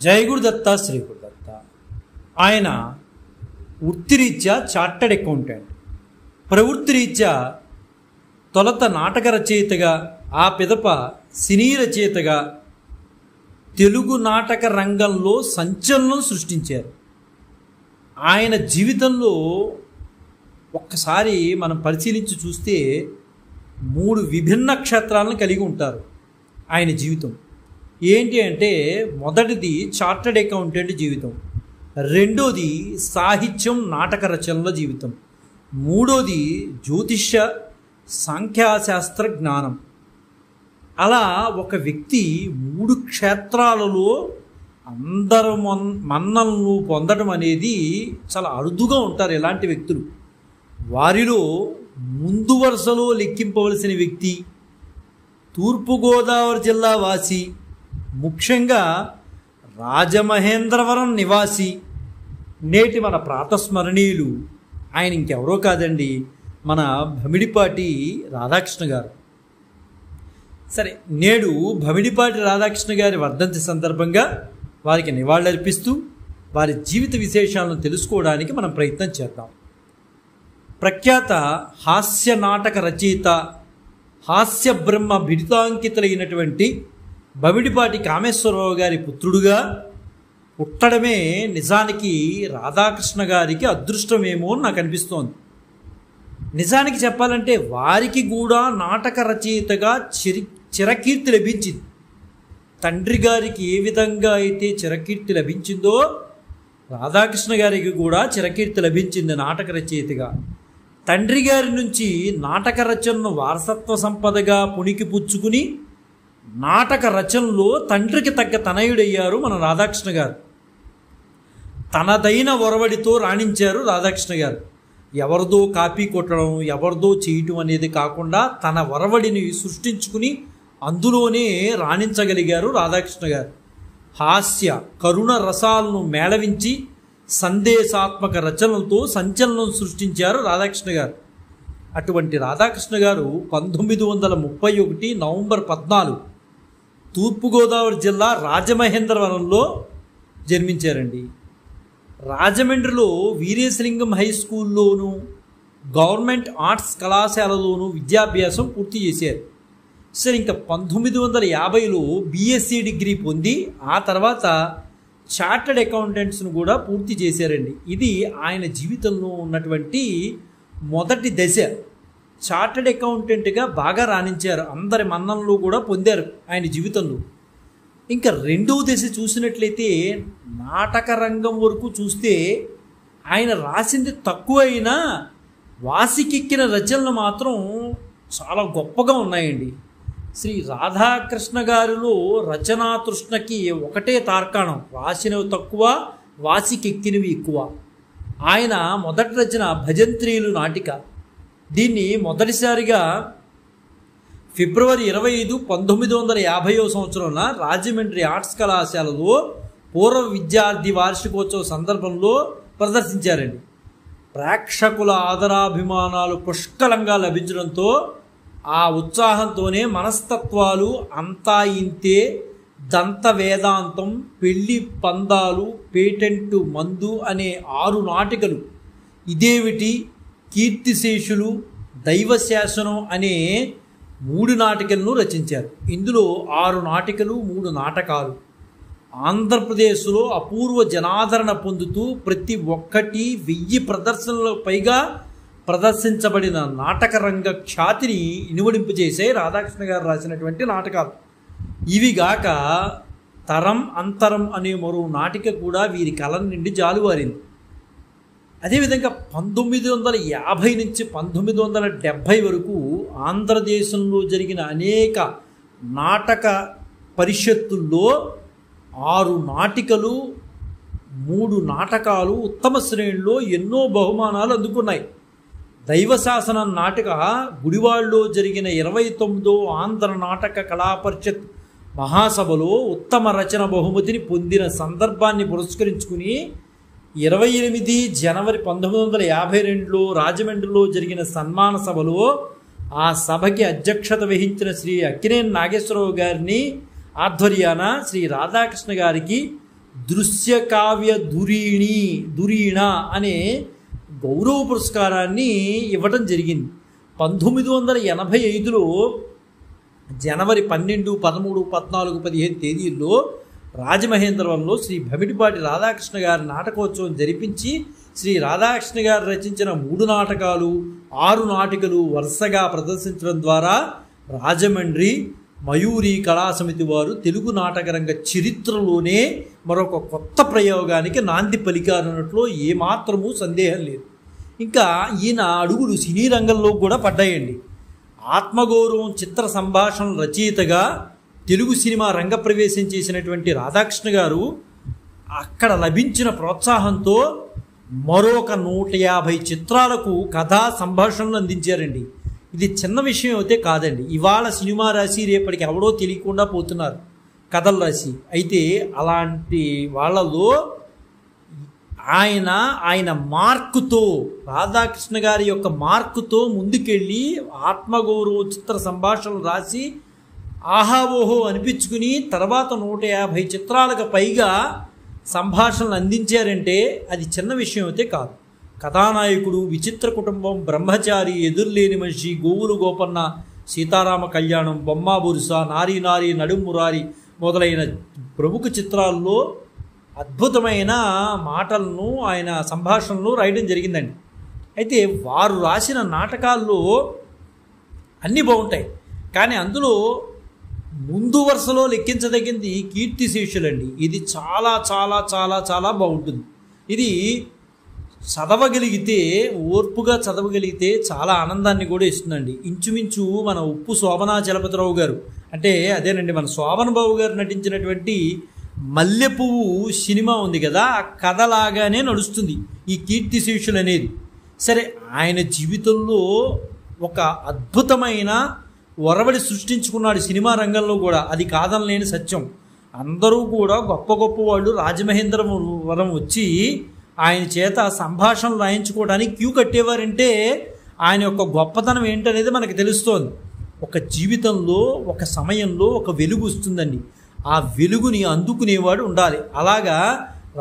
జై గురుదత్త శ్రీ గురుదత్త. ఆయన వృత్తిరీత్యా చార్టర్డ్ అకౌంటెంట్, ప్రవృత్తిరీత్యా తొలత నాటక రచయితగా, ఆ పిదప సినీ రచయితగా తెలుగు నాటక రంగంలో సంచలనం సృష్టించారు. ఆయన జీవితంలో ఒక్కసారి మనం పరిశీలించి చూస్తే 3 విభిన్న క్షేత్రాలను కలిగి ఉంటారు ఆయన జీవితం. ఏంటి అంటే, మొదటిది చార్టర్డ్ అకౌంటెంట్ జీవితం, రెండోది సాహిత్యం నాటక రచనల జీవితం, మూడోది జ్యోతిష్య సాంఖ్యశాస్త్ర జ్ఞానం. అలా ఒక వ్యక్తి 3 క్షేత్రాలలో అందరూ మన్నలను పొందడం అనేది చాలా అరుదుగా ఉంటారు ఇలాంటి వ్యక్తులు. వారిలో ముందు వరుసలో లెక్కింపవలసిన వ్యక్తి తూర్పుగోదావరి జిల్లా వాసి, ముఖ్యంగా రాజమహేంద్రవరం నివాసి, నేటి మన ప్రాతస్మరణీయులు ఆయన ఇంకెవరో కాదండి, మన భమిడిపాటి రాధాకృష్ణ గారు. సరే, నేడు భమిడిపాటి రాధాకృష్ణ గారి వర్ధంతి సందర్భంగా వారికి నివాళులర్పిస్తూ వారి జీవిత విశేషాలను తెలుసుకోవడానికి మనం ప్రయత్నం చేద్దాం. ప్రఖ్యాత హాస్య నాటక రచయిత, హాస్య బ్రహ్మ బిరుదాంకితులైనటువంటి భమిడిపాటి కామేశ్వరరావు గారి పుత్రుడుగా పుట్టడమే నిజానికి రాధాకృష్ణ గారికి అదృష్టమేమో అని నాకు అనిపిస్తోంది. నిజానికి చెప్పాలంటే వారికి కూడా నాటక రచయితగా చిరకీర్తి లభించింది. తండ్రి గారికి ఏ విధంగా అయితే చిరకీర్తి లభించిందో రాధాకృష్ణ గారికి కూడా చిరకీర్తి లభించింది నాటక రచయితగా. తండ్రి గారి నుంచి నాటక రచనను వారసత్వ సంపదగా పుణికిపుచ్చుకుని నాటక రచనలో తండ్రికి తగ్గ తనయుడయ్యారు మన రాధాకృష్ణ గారు. తనదైన ఒరవడితో రాణించారు రాధాకృష్ణ గారు. ఎవరిదో కాపీ కొట్టడం, ఎవరిదో చేయటం అనేది కాకుండా తన ఒరవడిని సృష్టించుకుని అందులోనే రాణించగలిగారు రాధాకృష్ణ గారు. హాస్య కరుణ రసాలను మేళవించి సందేశాత్మక రచనలతో సంచలనం సృష్టించారు రాధాకృష్ణ గారు. అటువంటి రాధాకృష్ణ గారు 1931 నవంబర్ 14 తూర్పుగోదావరి జిల్లా రాజమహేంద్రవరంలో జన్మించారండి. రాజమండ్రిలో వీరేశలింగం హై స్కూల్లోనూ గవర్నమెంట్ ఆర్ట్స్ కళాశాలలోనూ విద్యాభ్యాసం పూర్తి చేశారు. సరే, ఇంకా 1950లో బీఎస్సీ డిగ్రీ పొంది ఆ తర్వాత చార్టర్డ్ అకౌంటెంట్స్ను కూడా పూర్తి చేశారండి. ఇది ఆయన జీవితంలో ఉన్నటువంటి మొదటి దశ. చార్టర్డ్ అకౌంటెంట్గా బాగా రాణించారు, అందరి మన్ననలు కూడా పొందారు ఆయన జీవితంలో. ఇంకా రెండవ దశ చూసినట్లయితే నాటక రంగం వరకు చూస్తే ఆయన రాసింది తక్కువ అయినా వాసికెక్కిన రచనలు మాత్రం చాలా గొప్పగా ఉన్నాయండి. శ్రీ రాధాకృష్ణ గారిలో రచనా తృష్ణకి ఒకటే తార్కాణం, రాసినవి తక్కువ, వాసికెక్కినవి ఎక్కువ. ఆయన మొదటి రచన భజంత్రీలు నాటిక. దీన్ని మొదటిసారిగా ఫిబ్రవరి 25, 1950 రాజమండ్రి ఆర్ట్స్ కళాశాలలో పూర్వ విద్యార్థి వార్షికోత్సవ సందర్భంలో ప్రదర్శించారండి. ప్రేక్షకుల ఆదరాభిమానాలు పుష్కలంగా లభించడంతో ఆ ఉత్సాహంతోనే మనస్తత్వాలు, అంతా ఇంతే, దంత వేదాంతం, పెళ్లి పందాలు, పేటెంటు మందు అనే 6 నాటికలు, ఇదేమిటి, కీర్తిశేషులు, దైవశాసనం అనే 3 నాటికలను రచించారు. ఇందులో 6 నాటికలు, 3 నాటకాలు ఆంధ్రప్రదేశ్లో అపూర్వ జనాదరణ పొందుతూ ప్రతి ఒక్కటి 1000 ప్రదర్శనలకు పైగా ప్రదర్శించబడిన నాటక రంగ ఖ్యాతిని ఇనువడింపజేసే రాధాకృష్ణ గారు రాసినటువంటి నాటకాలు. ఇవిగాక తరం అంతరం అనే మరో నాటిక కూడా వీరి కలం నుండి జాలువారింది. అదేవిధంగా 1950 నుంచి 1970 వరకు ఆంధ్రదేశంలో జరిగిన అనేక నాటక పరిషత్తుల్లో 6 నాటికలు, 3 నాటకాలు ఉత్తమ శ్రేణిలో ఎన్నో బహుమానాలు అందుకున్నాయి. దైవశాసనం నాటక గుడివాడలో జరిగిన 29వ ఆంధ్ర నాటక కళాపరిషత్ మహాసభలో ఉత్తమ రచన బహుమతిని పొందిన సందర్భాన్ని పురస్కరించుకుని 28 జనవరి 1952లో రాజమండ్రిలో జరిగిన సన్మాన సభలో ఆ సభకి అధ్యక్షత వహించిన శ్రీ అక్కినేని నాగేశ్వరరావు గారిని ఆధ్వర్యాన శ్రీ రాధాకృష్ణ గారికి దృశ్య కావ్య ధురీణ అనే గౌరవ పురస్కారాన్ని ఇవ్వటం జరిగింది. 1985లో జనవరి 12, 13, 14, 15 తేదీల్లో రాజమహేంద్రవరంలో శ్రీ భమిడిపాటి రాధాకృష్ణ గారి నాటకోత్సవం జరిపించి శ్రీ రాధాకృష్ణ గారు రచించిన 3 నాటకాలు, 6 నాటికలు వరుసగా ప్రదర్శించడం ద్వారా రాజమండ్రి మయూరి కళాసమితి వారు తెలుగు నాటకరంగ చరిత్రలోనే మరొక కొత్త ప్రయోగానికి నాంది పలికారన్నట్లో ఏమాత్రమూ సందేహం లేదు. ఇంకా ఈయన అడుగులు సినీ రంగంలో కూడా పడ్డాయండి. ఆత్మగౌరవం చిత్ర సంభాషణ రచయితగా తెలుగు సినిమా రంగప్రవేశం చేసినటువంటి రాధాకృష్ణ గారు అక్కడ లభించిన ప్రోత్సాహంతో మరొక 150 చిత్రాలకు కథా సంభాషణలు అందించారండి. ఇది చిన్న విషయం అయితే కాదండి. ఇవాళ సినిమా రాసి రేపటికి ఎవడో తెలియకుండా పోతున్నారు కథలు రాసి. అయితే అలాంటి వాళ్ళలో ఆయన మార్కుతో, రాధాకృష్ణ గారి యొక్క మార్కుతో ముందుకెళ్ళి ఆత్మగౌరవ చిత్ర సంభాషణలు రాసి ఆహావోహో అనిపించుకుని తర్వాత 150 చిత్రాలకు పైగా సంభాషణలు అందించారంటే అది చిన్న విషయం అయితే కాదు. కథానాయకుడు, విచిత్ర కుటుంబం, బ్రహ్మచారి, ఎదురులేని మనిషి, గోవులు గోపన్న, సీతారామ కళ్యాణం, బొమ్మ బురుస, నారీ నారీ, నడుమురారి మొదలైన ప్రముఖ చిత్రాల్లో అద్భుతమైన మాటలను ఆయన సంభాషణలు రాయడం జరిగిందండి. అయితే వారు రాసిన నాటకాల్లో అన్నీ బాగుంటాయి, కానీ అందులో ముందు వరుసలో లెక్కించదగింది కీర్తిశేషులండి. ఇది చాలా చాలా చాలా చాలా బాగుంటుంది. ఇది చదవగలిగితే, ఓర్పుగా చదవగలిగితే చాలా ఆనందాన్ని కూడా ఇస్తుందండి. ఇంచుమించు మన ఉప్పు శోభనా చలపతిరావు గారు, అంటే అదేనండి మన శోభన్ బాబు గారు నటించినటువంటి మల్లెపువ్వు సినిమా ఉంది కదా, ఆ కథలాగానే నడుస్తుంది ఈ కీర్తిశేషులు అనేది. సరే, ఆయన జీవితంలో ఒక అద్భుతమైన ఒరవడి సృష్టించుకున్నాడు సినిమా రంగంలో కూడా, అది కాదనలేని సత్యం. అందరూ కూడా గొప్ప గొప్ప వాళ్ళు రాజమహేంద్రవరం వచ్చి ఆయన చేత సంభాషణలు రాయించుకోవడానికి క్యూ కట్టేవారంటే ఆయన యొక్క గొప్పతనం ఏంటనేది మనకు తెలుస్తోంది. ఒక జీవితంలో, ఒక సమయంలో ఒక వెలుగు వస్తుందండి. ఆ వెలుగుని అందుకునేవాడు ఉండాలి. అలాగా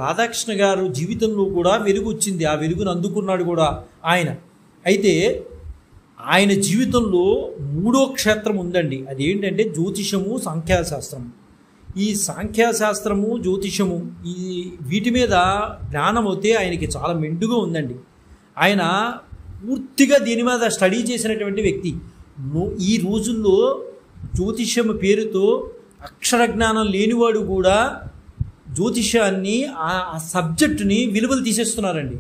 రాధాకృష్ణ గారు జీవితంలో కూడా వెలుగు వచ్చింది, ఆ వెలుగును అందుకున్నాడు కూడా ఆయన. అయితే ఆయన జీవితంలో 3వ క్షేత్రం ఉందండి. అదేంటంటే జ్యోతిషము, సాంఖ్యశాస్త్రము. ఈ సాంఖ్యశాస్త్రము, జ్యోతిషము, వీటి మీద జ్ఞానం అయితే ఆయనకి చాలా మెండుగా ఉందండి. ఆయన పూర్తిగా దీని మీద స్టడీ చేసినటువంటి వ్యక్తి. ఈ రోజుల్లో జ్యోతిషం పేరుతో అక్షర జ్ఞానం లేనివాడు కూడా జ్యోతిషాన్ని, ఆ సబ్జెక్టుని విలువలు తీసేస్తున్నారండి.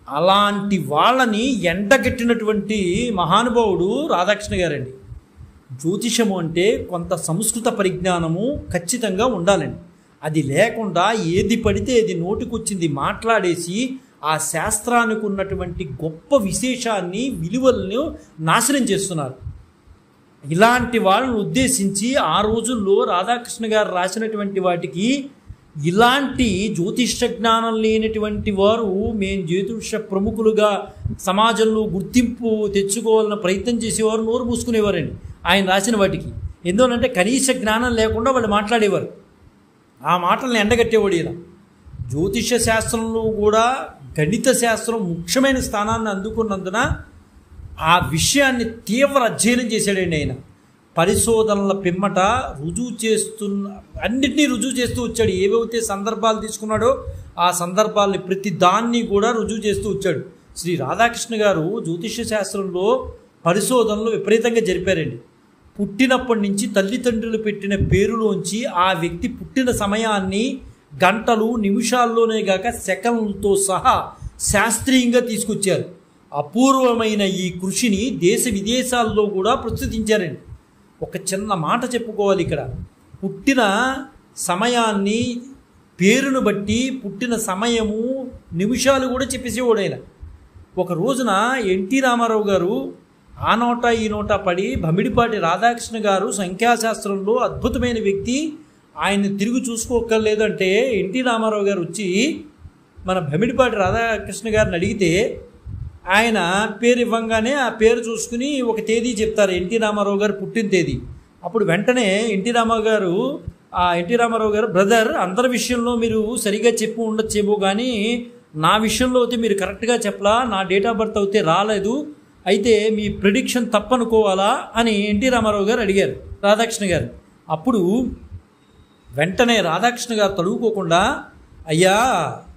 అలాంటి వాళ్ళని ఎండగట్టినటువంటి మహానుభావుడు రాధాకృష్ణ గారండి. జ్యోతిషము అంటే కొంత సంస్కృత పరిజ్ఞానము ఖచ్చితంగా ఉండాలండి. అది లేకుండా ఏది పడితే అది నోటికొచ్చింది మాట్లాడేసి ఆ శాస్త్రానికి ఉన్నటువంటి గొప్ప విశేషాన్ని, విలువలను నాశనం చేస్తున్నారు. ఇలాంటి వాళ్ళని ఉద్దేశించి ఆ రోజుల్లో రాధాకృష్ణ గారు రాసినటువంటి వాటికి ఇలాంటి జ్యోతిష జ్ఞానం లేనటువంటి వారు మేము జ్యోతిష ప్రముఖులుగా సమాజంలో గుర్తింపు తెచ్చుకోవాలని ప్రయత్నం చేసేవారు నోరు మూసుకునేవారండి ఆయన రాసిన వాటికి. ఎందువలంటే కనీస జ్ఞానం లేకుండా వాళ్ళు మాట్లాడేవారు, ఆ మాటలను ఎండగట్టేవాడు. ఇలా జ్యోతిష శాస్త్రంలో కూడా గణిత శాస్త్రం ముఖ్యమైన స్థానాన్ని అందుకున్నందున ఆ విషయాన్ని తీవ్ర అధ్యయనం చేశాడండి ఆయన. పరిశోధనల పిమ్మట అన్నింటినీ రుజువు చేస్తూ వచ్చాడు. ఏవైతే సందర్భాలు తీసుకున్నాడో ఆ సందర్భాలని ప్రతి దాన్ని కూడా రుజువు చేస్తూ వచ్చాడు. శ్రీ రాధాకృష్ణ గారు జ్యోతిష శాస్త్రంలో పరిశోధనలు విపరీతంగా జరిపారండి. పుట్టినప్పటి నుంచి తల్లిదండ్రులు పెట్టిన పేరులోంచి ఆ వ్యక్తి పుట్టిన సమయాన్ని గంటలు, నిమిషాల్లోనే గాక సెకండ్లతో సహా శాస్త్రీయంగా తీసుకొచ్చారు. అపూర్వమైన ఈ కృషిని దేశ విదేశాల్లో కూడా ప్రస్తుతించారండి. ఒక చిన్న మాట చెప్పుకోవాలి ఇక్కడ. పుట్టిన సమయాన్ని, పేరును బట్టి పుట్టిన సమయము, నిమిషాలు కూడా చెప్పేసేవాడు ఆయన. ఒక రోజున ఎన్టీ రామారావు గారు ఆ నోట ఈ నోట పడి భమిడిపాటి రాధాకృష్ణ గారు సంఖ్యాశాస్త్రంలో అద్భుతమైన వ్యక్తి, ఆయన్ని తిరిగి చూసుకోకర్లేదు అంటే ఎన్టీ రామారావు గారు వచ్చి మన భమిడిపాటి రాధాకృష్ణ గారిని అడిగితే ఆయన పేరు ఇవ్వంగానే ఆ పేరు చూసుకుని ఒక తేదీ చెప్తారు, ఎన్టీ రామారావు గారు పుట్టిన తేదీ. అప్పుడు వెంటనే ఎన్టీ రామారావు గారు ఆ ఎన్టీ రామారావు గారు, బ్రదర్ అందరి విషయంలో మీరు సరిగా చెప్పి ఉండొచ్చేమో కానీ నా విషయంలో అయితే మీరు కరెక్ట్గా చెప్పలా, నా డేట్ ఆఫ్ బర్త్ అయితే రాలేదు, అయితే మీ ప్రిడిక్షన్ తప్పనుకోవాలా అని ఎన్టీ రామారావు గారు అడిగారు రాధాకృష్ణ గారు. అప్పుడు వెంటనే రాధాకృష్ణ గారు తడువుకోకుండా, అయ్యా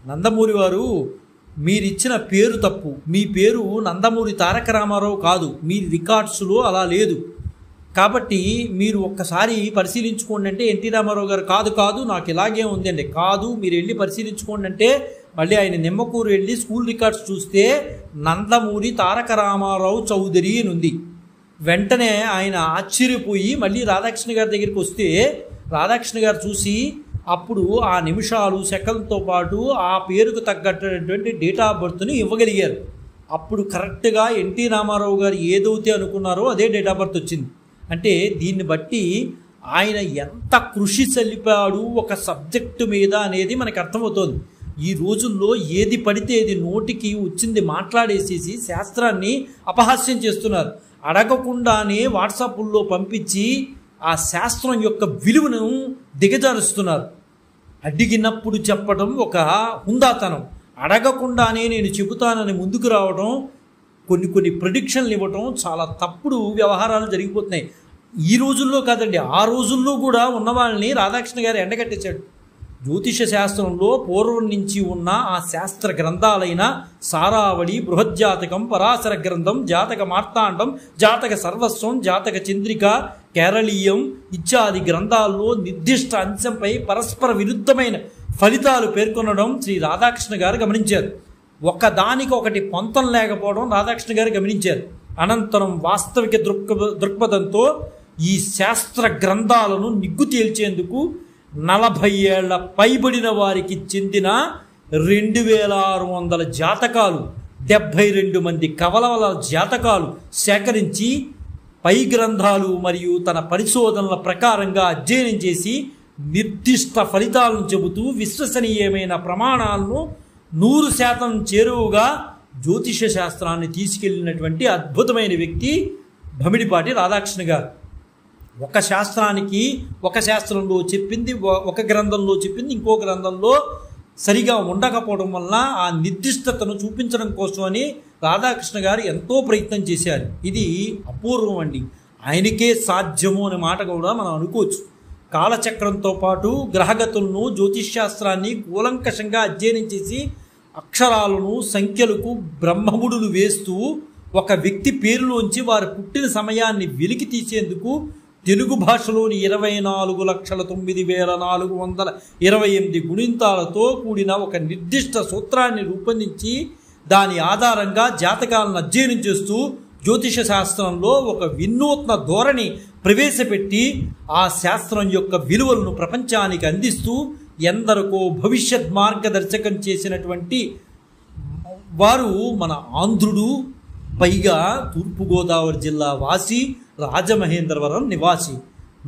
నందమూరి వారు, మీరిచ్చిన పేరు తప్పు, మీ పేరు నందమూరి తారక రామారావు కాదు, మీ రికార్డ్స్లో అలా లేదు, కాబట్టి మీరు ఒక్కసారి పరిశీలించుకోండి అంటే ఎన్టీ రామారావు గారు కాదు నాకు ఇలాగే ఉంది అండి, కాదు మీరు వెళ్ళి పరిశీలించుకోండి అంటే మళ్ళీ ఆయన నిమ్మకూరు వెళ్ళి స్కూల్ రికార్డ్స్ చూస్తే నందమూరి తారక రామారావు చౌదరి అని ఉంది. వెంటనే ఆయన ఆశ్చర్యపోయి మళ్ళీ రాధాకృష్ణ గారి దగ్గరికి వస్తే రాధాకృష్ణ గారు చూసి అప్పుడు ఆ నిమిషాలు సెకండ్తో పాటు ఆ పేరుకు తగ్గట్టుటువంటి డేట్ ఆఫ్ బర్త్ని ఇవ్వగలిగారు. అప్పుడు కరెక్ట్గా ఎన్టీ రామారావు గారు ఏదైతే అనుకున్నారో అదే డేట్ ఆఫ్ బర్త్ వచ్చింది. అంటే దీన్ని బట్టి ఆయన ఎంత కృషి సల్లిపాడు ఒక సబ్జెక్టు మీద అనేది మనకు అర్థమవుతోంది. ఈ రోజుల్లో ఏది పడితే అది నోటికి వచ్చింది మాట్లాడేసేసి శాస్త్రాన్ని అపహాస్యం చేస్తున్నారు. అడగకుండానే వాట్సాప్ల్లో పంపించి ఆ శాస్త్రం యొక్క విలువను దిగజారుస్తున్నారు. అడిగినప్పుడు చెప్పడం ఒక హుందాతనం, అడగకుండానే నేను చెబుతానని ముందుకు రావడం, కొన్ని ప్రిడిక్షన్లు ఇవ్వటం చాలా తప్పుడు వ్యవహారాలు జరిగిపోతున్నాయి. ఈ రోజుల్లో కాదండి, ఆ రోజుల్లో కూడా ఉన్న వాళ్ళని రాధాకృష్ణ గారు ఎండగట్టేశాడు. జ్యోతిష శాస్త్రంలో పూర్వం నుంచి ఉన్న ఆ శాస్త్ర గ్రంథాలైన సారావళి, బృహజ్జాతకం, పరాశర గ్రంథం, జాతక మార్తాండం, జాతక సర్వస్వం, జాతక చంద్రిక, కేరళీయం ఇత్యాది గ్రంథాల్లో నిర్దిష్ట అంశంపై పరస్పర విరుద్ధమైన ఫలితాలు పేర్కొనడం శ్రీ రాధాకృష్ణ గారు గమనించారు. ఒకదానికి ఒకటి పొంతం లేకపోవడం రాధాకృష్ణ గారు గమనించారు. అనంతరం వాస్తవిక దృక్పథంతో ఈ శాస్త్ర గ్రంథాలను నిగ్గు తేల్చేందుకు 40 ఏళ్ల పైబడిన వారికి చెందిన 2600 జాతకాలు, 72 మంది కవలల జాతకాలు సేకరించి పై గ్రంథాలు మరియు తన పరిశోధనల ప్రకారంగా అధ్యయనం చేసి నిర్దిష్ట ఫలితాలను చెబుతూ విశ్వసనీయమైన ప్రమాణాలను 100% చేరువుగా జ్యోతిష శాస్త్రాన్ని తీసుకెళ్లినటువంటి అద్భుతమైన వ్యక్తి భమిడిపాటి రాధాకృష్ణ గారు. ఒక శాస్త్రంలో చెప్పింది ఒక గ్రంథంలో చెప్పింది ఇంకో గ్రంథంలో సరిగా ఉండకపోవడం వల్ల ఆ నిర్దిష్టతను చూపించడం కోసమని రాధాకృష్ణ గారు ఎంతో ప్రయత్నం చేశారు. ఇది అపూర్వం అండి, ఆయనకే సాధ్యము అనే మాట కూడా మనం అనుకోవచ్చు. కాలచక్రంతో పాటు గ్రహగతులను, జ్యోతిష్శాస్త్రాన్ని కూలంకషంగా అధ్యయనం చేసి అక్షరాలను, సంఖ్యలకు బ్రహ్మముడులు వేస్తూ ఒక వ్యక్తి పేరులోంచి వారు పుట్టిన సమయాన్ని వెలికి తీసేందుకు తెలుగు భాషలోని 24,09,428 గుణింతాలతో కూడిన ఒక నిర్దిష్ట సూత్రాన్ని రూపొందించి దాని ఆధారంగా జాతకాలను అధ్యయనం చేస్తూ జ్యోతిష శాస్త్రంలో ఒక వినూత్న ధోరణి ప్రవేశపెట్టి ఆ శాస్త్రం యొక్క విలువలను ప్రపంచానికి అందిస్తూ ఎందరికో భవిష్యత్ మార్గదర్శకం చేసినటువంటి వారు మన ఆంధ్రుడు, పైగా తూర్పుగోదావరి జిల్లా వాసి, రాజమహేంద్రవరం నివాసి.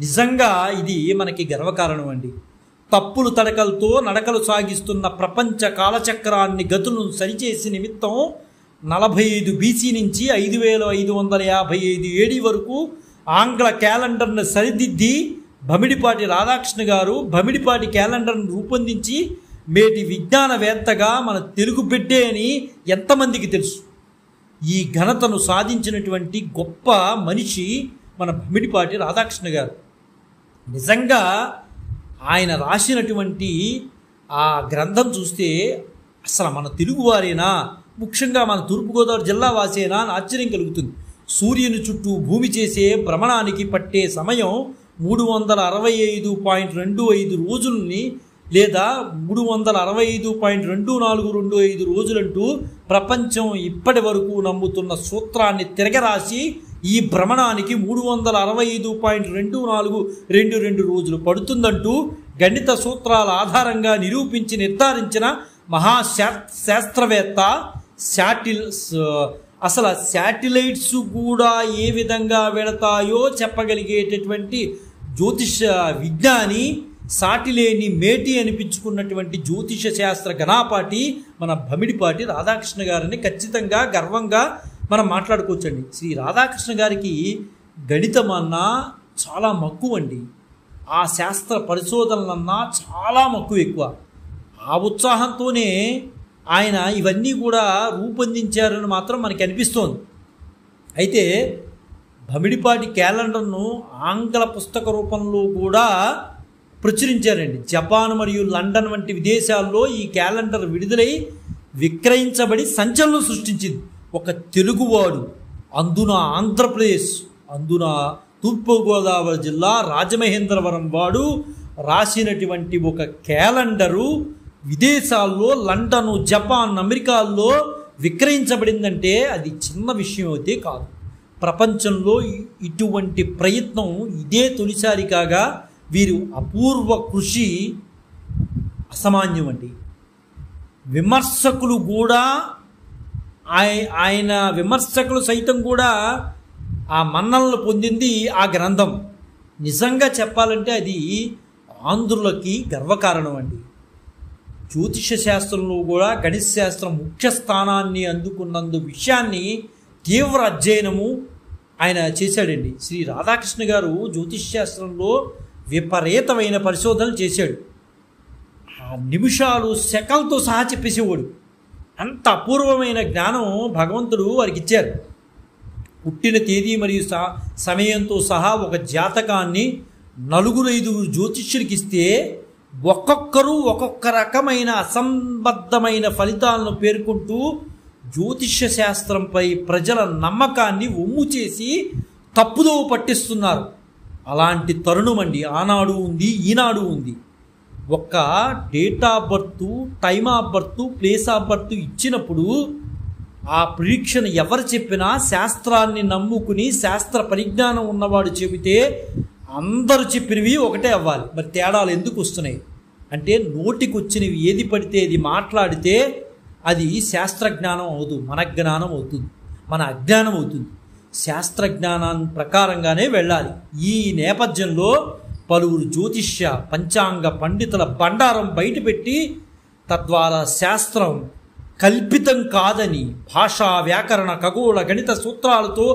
నిజంగా ఇది మనకి గర్వకారణం అండి. తప్పులు తడకలతో నడకలు సాగిస్తున్న ప్రపంచ కాలచక్రాన్ని గతులను సరిచేసి నిమిత్తం 45 BC నుంచి 5555 AD వరకు ఆంగ్ల క్యాలెండర్ను సరిదిద్ది భమిడిపాటి రాధాకృష్ణ గారు భమిడిపాటి క్యాలెండర్ను రూపొందించి మేటి విజ్ఞానవేత్తగా మన తెలుగు బిడ్డే అని ఎంతమందికి తెలుసు? ఈ ఘనతను సాధించినటువంటి గొప్ప మనిషి మన భమిడిపాటి రాధాకృష్ణ గారు. నిజంగా ఆయన రాసినటువంటి ఆ గ్రంథం చూస్తే అసలు మన తెలుగువారేనా, ముఖ్యంగా మన తూర్పుగోదావరి జిల్లా వాసేనా అని ఆశ్చర్యం కలుగుతుంది. సూర్యుని చుట్టూ భూమి చేసే భ్రమణానికి పట్టే సమయం 365.25 రోజులని లేదా 365.2425 రోజులంటూ ప్రపంచం ఇప్పటి వరకు నమ్ముతున్న సూత్రాన్ని తిరగరాసి ఈ భ్రమణానికి 365.2422 రోజులు పడుతుందంటూ గణిత సూత్రాల ఆధారంగా నిరూపించి నిర్ధారించిన మహాశాస్త్రవేత్త. అసలు శాటిలైట్స్ కూడా ఏ విధంగా వెళతాయో చెప్పగలిగేటటువంటి జ్యోతిష విజ్ఞాని, సాటిలేని మేటి అనిపించుకున్నటువంటి జ్యోతిష శాస్త్ర ఘనాపాటి మన భమిడిపాటి రాధాకృష్ణ గారిని ఖచ్చితంగా గర్వంగా మనం మాట్లాడుకోవచ్చండి. శ్రీ రాధాకృష్ణ గారికి గణితం అన్నా చాలా మక్కువ అండి. ఆ శాస్త్ర పరిశోధనలన్నా చాలా మక్కువ ఎక్కువ. ఆ ఉత్సాహంతోనే ఆయన ఇవన్నీ కూడా రూపొందించారని మాత్రం మనకి అనిపిస్తోంది. అయితే భమిడిపాటి క్యాలెండర్ను ఆంగ్ల పుస్తక రూపంలో కూడా ప్రచురించారండి. జపాన్ మరియు లండన్ వంటి విదేశాల్లో ఈ క్యాలెండర్ విడుదలై విక్రయించబడి సంచలనం సృష్టించింది. ఒక తెలుగువాడు, అందున ఆంధ్రప్రదేశ్, అందున తూర్పుగోదావరి జిల్లా రాజమహేంద్రవరం వాడు రాసినటువంటి ఒక క్యాలెండరు విదేశాల్లో లండను, జపాన్, అమెరికాల్లో విక్రయించబడిందంటే అది చిన్న విషయం అయితే కాదు. ప్రపంచంలో ఇటువంటి ప్రయత్నం ఇదే తొలిసారి కాగా వీరు అపూర్వ కృషి అసామాన్యం అండి. విమర్శకులు కూడా ఆయన విమర్శకులు సైతం కూడా ఆ మన్ననలు పొందింది ఆ గ్రంథం. నిజంగా చెప్పాలంటే అది ఆంధ్రులకి గర్వకారణం అండి. జ్యోతిష శాస్త్రంలో కూడా గణిత శాస్త్రం ముఖ్య స్థానాన్ని అందుకున్నందు విషయాన్ని తీవ్ర అధ్యయనము ఆయన చేశాడండి. శ్రీ రాధాకృష్ణ గారు జ్యోతిష శాస్త్రంలో విపరీతమైన పరిశోధనలు చేశాడు. ఆ నిమిషాలు సెకలతో సహా చెప్పేసేవాడు. అంత అపూర్వమైన జ్ఞానం భగవంతుడు వారికి ఇచ్చారు. పుట్టిన తేదీ మరియు సమయంతో సహా ఒక జాతకాన్ని 4-5 జ్యోతిష్యులకి ఇస్తే ఒక్కొక్కరు ఒక్కొక్క రకమైన అసంబద్ధమైన ఫలితాలను పేర్కొంటూ జ్యోతిష్య శాస్త్రంపై ప్రజల నమ్మకాన్ని ఒమ్ము చేసి తప్పుదోవ పట్టిస్తున్నారు. అలాంటి తరుణం అండి ఆనాడు ఉంది, ఈనాడు ఉంది. ఒక్క date of birth, time of birth, place of birth ఇచ్చినప్పుడు ఆ ప్రిడిక్షన్ ఎవరు చెప్పినా శాస్త్రాన్ని నమ్ముకుని శాస్త్ర పరిజ్ఞానం ఉన్నవాడు చెబితే అందరూ చెప్పినవి ఒకటే అవ్వాలి. మరి తేడాలు ఎందుకు వస్తున్నాయి అంటే నోటికి వచ్చినవి ఏది పడితే అది మాట్లాడితే అది శాస్త్రజ్ఞానం అవుతుంది, మన జ్ఞానం అవుతుంది, మన అజ్ఞానం అవుతుంది. శాస్త్రజ్ఞానాన్ని ప్రకారంగానే వెళ్ళాలి. ఈ నేపథ్యంలో పలువురు జ్యోతిష్య పంచాంగ పండితుల బండారం బయటపెట్టి తద్వారా శాస్త్రం కల్పితం కాదని భాషా, వ్యాకరణ, ఖగోళ, గణిత సూత్రాలతో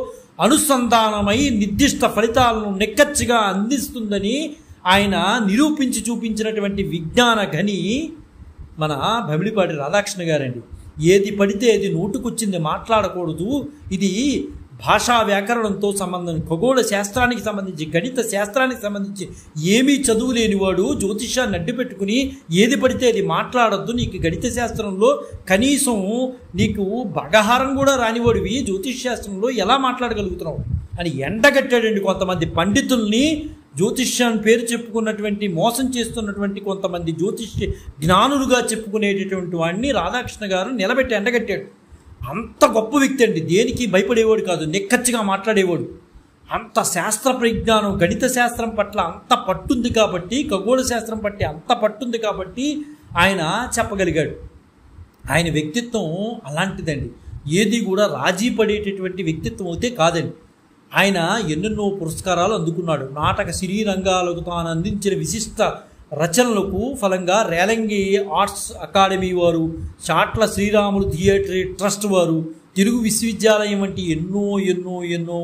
అనుసంధానమై నిర్దిష్ట ఫలితాలను నిక్కచ్చిగా అందిస్తుందని ఆయన నిరూపించి చూపించినటువంటి విజ్ఞాన ఘని మన భమిడిపాటి రాధాకృష్ణ గారండి. ఏది పడితే అది నోటుకొచ్చింది మాట్లాడకూడదు. ఇది భాషా వ్యాకరణంతో సంబంధం, ఖగోళ శాస్త్రానికి సంబంధించి, గణిత శాస్త్రానికి సంబంధించి ఏమీ చదువు లేనివాడు జ్యోతిషాన్ని అడ్డుపెట్టుకుని ఏది పడితే అది మాట్లాడద్దు, నీకు గణిత శాస్త్రంలో కనీసం నీకు బగహారం కూడా రానివాడివి జ్యోతిష్ శాస్త్రంలో ఎలా మాట్లాడగలుగుతున్నావు అని ఎండగట్టాడండి. కొంతమంది పండితుల్ని, జ్యోతిష్యాన్ని పేరు చెప్పుకున్నటువంటి మోసం చేస్తున్నటువంటి కొంతమంది జ్యోతిష్య జ్ఞానులుగా చెప్పుకునేటటువంటి వాడిని రాధాకృష్ణ గారు నిలబెట్టి ఎండగట్టాడు. అంత గొప్ప వ్యక్తి అండి. దేనికి భయపడేవాడు కాదు, నిక్కచ్చిగా మాట్లాడేవాడు. అంత శాస్త్ర పరిజ్ఞానం, గణిత శాస్త్రం పట్ల అంత పట్టుంది కాబట్టి, ఖగోళ శాస్త్రం పట్ల అంత పట్టుంది కాబట్టి ఆయన చెప్పగలిగాడు. ఆయన వ్యక్తిత్వం అలాంటిదండి. ఏది కూడా రాజీ పడేటటువంటి వ్యక్తిత్వం అయితే కాదండి. ఆయన ఎన్నెన్నో పురస్కారాలు అందుకున్నాడు. నాటక శ్రీరంగాలకు తాను అందించిన విశిష్ట రచనలకు ఫలంగా రేలంగి ఆర్ట్స్ అకాడమీ వారు, చాట్ల శ్రీరాములు థియేటర్ ట్రస్ట్ వారు, తెలుగు విశ్వవిద్యాలయం వంటి ఎన్నో ఎన్నో ఎన్నో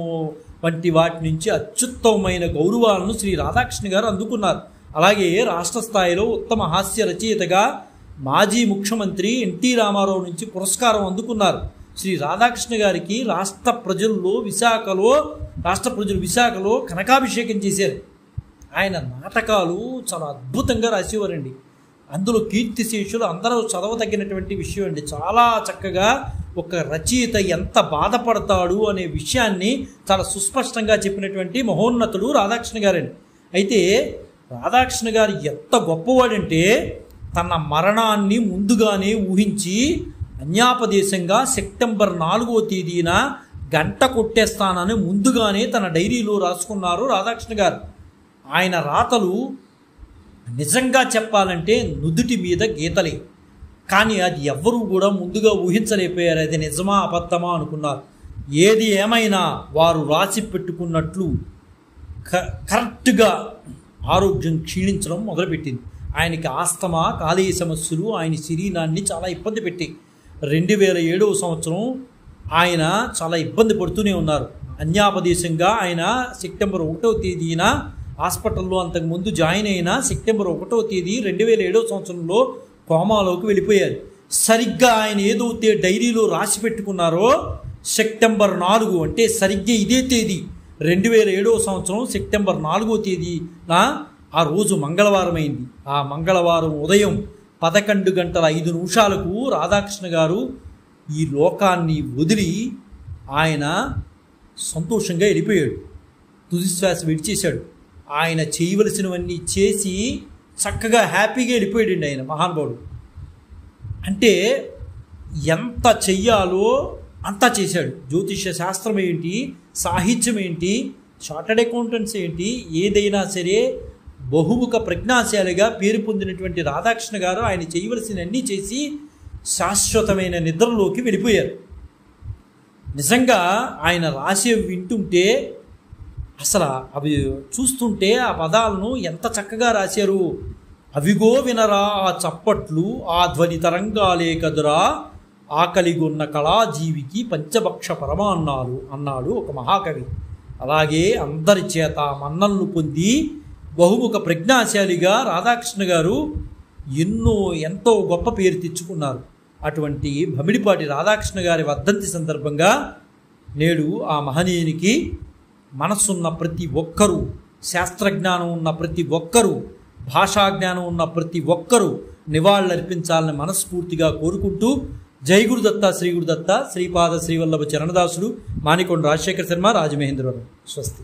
వంటి వాటి నుంచి అత్యుత్తమమైన గౌరవాలను శ్రీ రాధాకృష్ణ గారు అందుకున్నారు. అలాగే రాష్ట్ర స్థాయిలో ఉత్తమ హాస్య రచయితగా మాజీ ముఖ్యమంత్రి ఎన్టీ రామారావు నుంచి పురస్కారం అందుకున్నారు. శ్రీ రాధాకృష్ణ గారికి రాష్ట్ర ప్రజలు విశాఖలో కనకాభిషేకం చేశారు. ఆయన నాటకాలు చాలా అద్భుతంగా రాసేవారండి. అందులో కీర్తిశేషులు అందరూ చదవదగినటువంటి విషయం అండి. చాలా చక్కగా ఒక రచయిత ఎంత బాధపడతాడు అనే విషయాన్ని చాలా సుస్పష్టంగా చెప్పినటువంటి మహోన్నతుడు రాధాకృష్ణ గారండి. అయితే రాధాకృష్ణ గారు ఎంత గొప్పవాడంటే తన మరణాన్ని ముందుగానే ఊహించి అన్యాపదేశంగా సెప్టెంబర్ 4వ తేదీన గంట కొట్టేస్తానని ముందుగానే తన డైరీలో రాసుకున్నారు రాధాకృష్ణ గారు. ఆయన రాతలు నిజంగా చెప్పాలంటే నుదుటి మీద గీతలే, కానీ అది ఎవ్వరూ కూడా ముందుగా ఊహించలేకపోయారు. అది నిజమా అబద్ధమా అనుకున్నారు. ఏది ఏమైనా వారు రాసి పెట్టుకున్నట్లు కరెక్ట్గా ఆరోగ్యం క్షీణించడం మొదలుపెట్టింది. ఆయనకి ఆస్తమా, కాలేయ సమస్యలు ఆయన శరీరాన్ని చాలా ఇబ్బంది పెట్టి 2007వ సంవత్సరం ఆయన చాలా ఇబ్బంది పడుతూనే ఉన్నారు. అన్యాపదేశంగా ఆయన సెప్టెంబర్ 1వ తేదీన హాస్పిటల్లో అంతకుముందు జాయిన్ అయిన సెప్టెంబర్ 1వ తేదీ 2007 సంవత్సరంలో కోమాలోకి వెళ్ళిపోయారు. సరిగ్గా ఆయన ఏదైతే డైరీలో రాసి పెట్టుకున్నారో సెప్టెంబర్ 4 అంటే సరిగ్గా ఇదే తేదీ 2007 సంవత్సరం సెప్టెంబర్ 4వ తేదీన ఆ రోజు మంగళవారం అయింది. ఆ మంగళవారం ఉదయం 11:05 రాధాకృష్ణ గారు ఈ లోకాన్ని వదిలి ఆయన సంతోషంగా వెళ్ళిపోయాడు. తుదిశ్వాస విడిచేశాడు. ఆయన చేయవలసినవన్నీ చేసి చక్కగా హ్యాపీగా వెళ్ళిపోయాడండి ఆయన మహానుభావుడు. అంటే ఎంత చెయ్యాలో అంతా చేశాడు. జ్యోతిష్య శాస్త్రం ఏంటి, సాహిత్యం ఏంటి, చార్టర్డ్ అకౌంటెంట్స్ ఏంటి, ఏదైనా సరే బహుముఖ ప్రజ్ఞాశాలిగా పేరు పొందినటువంటి రాధాకృష్ణ గారు ఆయన చేయవలసినవన్నీ చేసి శాశ్వతమైన నిద్రలోకి వెళ్ళిపోయారు. నిజంగా ఆయన రాసే వింటుంటే అసలు అవి చూస్తుంటే ఆ పదాలను ఎంత చక్కగా రాశారు. అవిగో వినరా ఆ చప్పట్లు, ఆ ధ్వని తరంగాలే కదురా, ఆకలిగొన్న కళాజీవికి పంచభక్ష పరమాన్నాలు అన్నాడు ఒక మహాకవి. అలాగే అందరి చేత మన్నలను పొంది బహుముఖ ప్రజ్ఞాశాలిగా రాధాకృష్ణ గారు ఎంతో గొప్ప పేరు తెచ్చుకున్నారు. అటువంటి భమిడిపాటి రాధాకృష్ణ గారి వర్ధంతి సందర్భంగా నేడు ఆ మహనీయునికి మనస్సున్న ప్రతి ఒక్కరూ, శాస్త్రజ్ఞానం ఉన్న ప్రతి ఒక్కరూ, భాషాజ్ఞానం ఉన్న ప్రతి ఒక్కరూ నివాళులర్పించాలని మనస్ఫూర్తిగా కోరుకుంటూ జై గురుదత్త, శ్రీ గురుదత్త, శ్రీపాద శ్రీవల్లభ చరణదాసుడు, మానికొండ రాజశేఖర శర్మ, రాజమహేంద్రవరం. స్వస్తి.